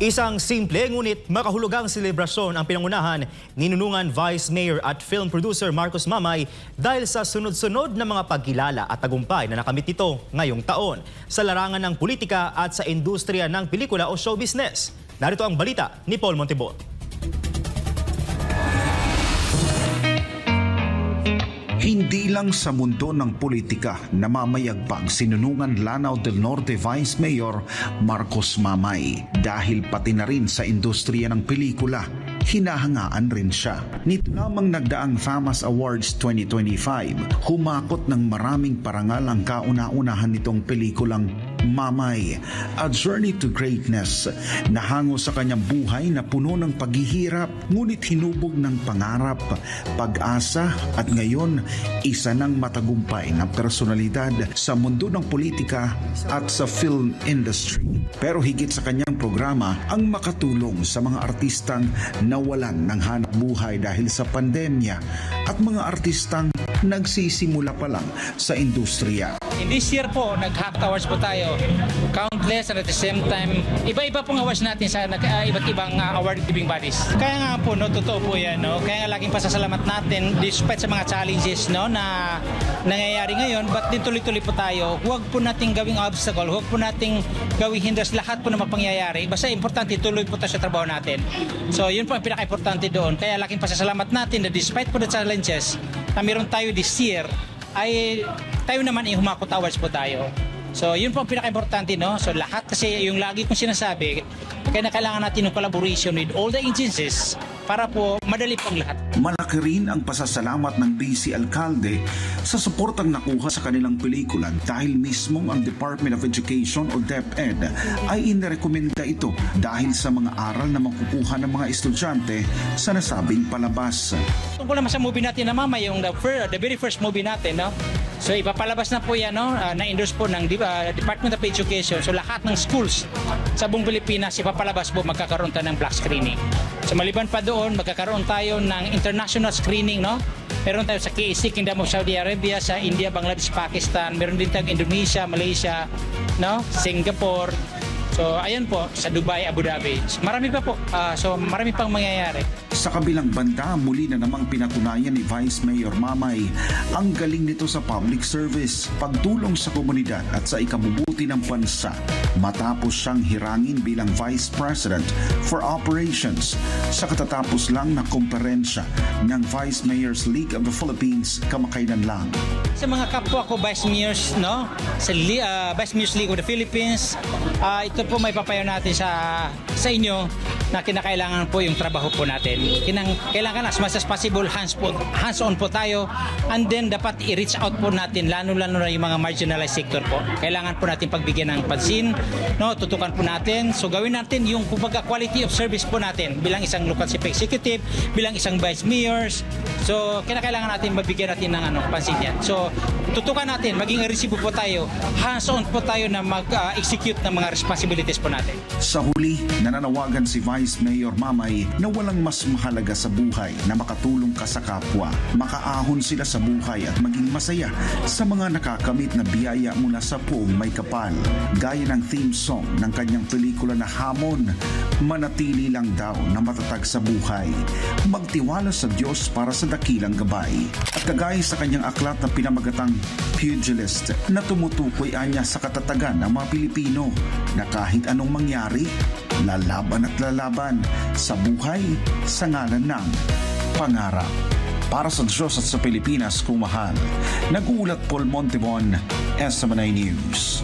Isang simple ngunit makahulugang selebrasyon ang pinangunahan ni Nunungan Vice Mayor at film producer Marcos Mamay dahil sa sunod-sunod na mga pagkilala at tagumpay na nakamit nito ngayong taon sa larangan ng politika at sa industriya ng pelikula o show business. Narito ang balita ni Paul Montebon. Hindi lang sa mundo ng politika namamayagpag si Nunungan Lanao del Norte Vice Mayor Marcos Mamay dahil pati na rin sa industriya ng pelikula. Hinahangaan rin siya. Nito lamang nagdaang FAMAS Awards 2025, humakot ng maraming parangal ang kauna-unahan nitong pelikulang Mamay, A Journey to Greatness, na hango sa kanyang buhay na puno ng paghihirap ngunit hinubog ng pangarap, pag-asa at ngayon isa ng matagumpay na personalidad sa mundo ng politika at sa film industry. Pero higit sa kanyang programa ang makatulong sa mga artistang nawalan ng hanap buhay dahil sa pandemya at mga artistang nagsisimula pa lang sa industriya. In this year po, nag-Hacked Awards po tayo. Countless and at the same time, iba-iba pong awards natin sa iba't ibang award-giving bodies. Kaya nga po, no, totoo po yan. No? Kaya nga laging pasasalamat natin despite sa mga challenges no, na nangyayari ngayon, but din tuloy-tuloy po tayo. Huwag po nating gawing obstacle, huwag po nating gawing hinders lahat po na mapangyayari. Basta importante, tuloy po tayo sa trabaho natin. So yun po ang pinaka-importante doon. Kaya laging pasasalamat natin na despite po the challenges na meron tayo this year, ay tayo naman ay humakot awards po tayo. So yun po ang pinaka-importante, no? So lahat kasi yung lagi kong sinasabi, kaya kailangan natin ng collaboration with all the agencies para po madali pang lahat. Malaki rin ang pasasalamat ng BC Alcalde sa suportang nakuha sa kanilang pelikula dahil mismong ang Department of Education o DepEd ay inirekomenda ito dahil sa mga aral na makukuha ng mga estudyante sa nasabing palabas. Tungkol naman sa movie natin na Mama, yung the very first movie natin, no? So ipapalabas na po yan, no? Na-endorse po ng Department of Education. So lahat ng schools sa buong Pilipinas ipapalabas po magkakaroon tayo ng black screening. So maliban pa doon, magkakaroon tayo ng international screening, no? Meron tayo sa KSA, Kingdom of Saudi Arabia, sa India, Bangladesh, Pakistan. Meron din tayo Indonesia, Malaysia, no? Singapore. So ayan po, sa Dubai, Abu Dhabi. So, marami pa po. So marami pang mangyayari. Sa kabilang banda, muli na namang pinatunayan ni Vice Mayor Mamay ang galing nito sa public service, pagtulong sa komunidad at sa ikabubuti ng bansa matapos siyang hirangin bilang Vice President for Operations sa katatapos lang na komperensya ng Vice Mayors League of the Philippines kamakailan lang. Sa mga kapwa ko Vice Mayors, no? Sa Vice Mayors League of the Philippines, ito po may papayo natin sa inyo na kinakailangan po yung trabaho po natin. Kailangan as much as possible hands-on po tayo, and then dapat i-reach out po natin lalo-lalo na yung mga marginalized sector po. Kailangan po natin pagbigyan ng pansin, no? Tutukan po natin. So gawin natin yung kumbaga quality of service po natin bilang isang local chief executive, bilang isang vice mayors. So kinakailangan natin mabigyan natin ng pansin yan. So tutukan natin, maging resibo po tayo, hands-on po tayo na mag-execute ng mga responsibilities po natin. Sa huli, nananawagan si Vice Mayor Mamay na walang mas mahalaga sa buhay na makatulong ka sa kapwa, makaahon sila sa buhay at maging masaya sa mga nakakamit na biyaya mula sa puong may kapal. Gaya ng theme song ng kanyang pelikula na Hamon, manatili lang daw na matatag sa buhay, magtiwala sa Diyos para sa dakilang gabay. At kagaya sa kanyang aklat na pinamagatang Pugilist na tumutukoy anya sa katatagan ng mga Pilipino na kahit anong mangyari, lalaban at lalaban sa buhay sa ngalan ng pangarap. Para sa Diyos at sa Pilipinas kung mahal, nag-uulat Paul Montebon, SMNI News.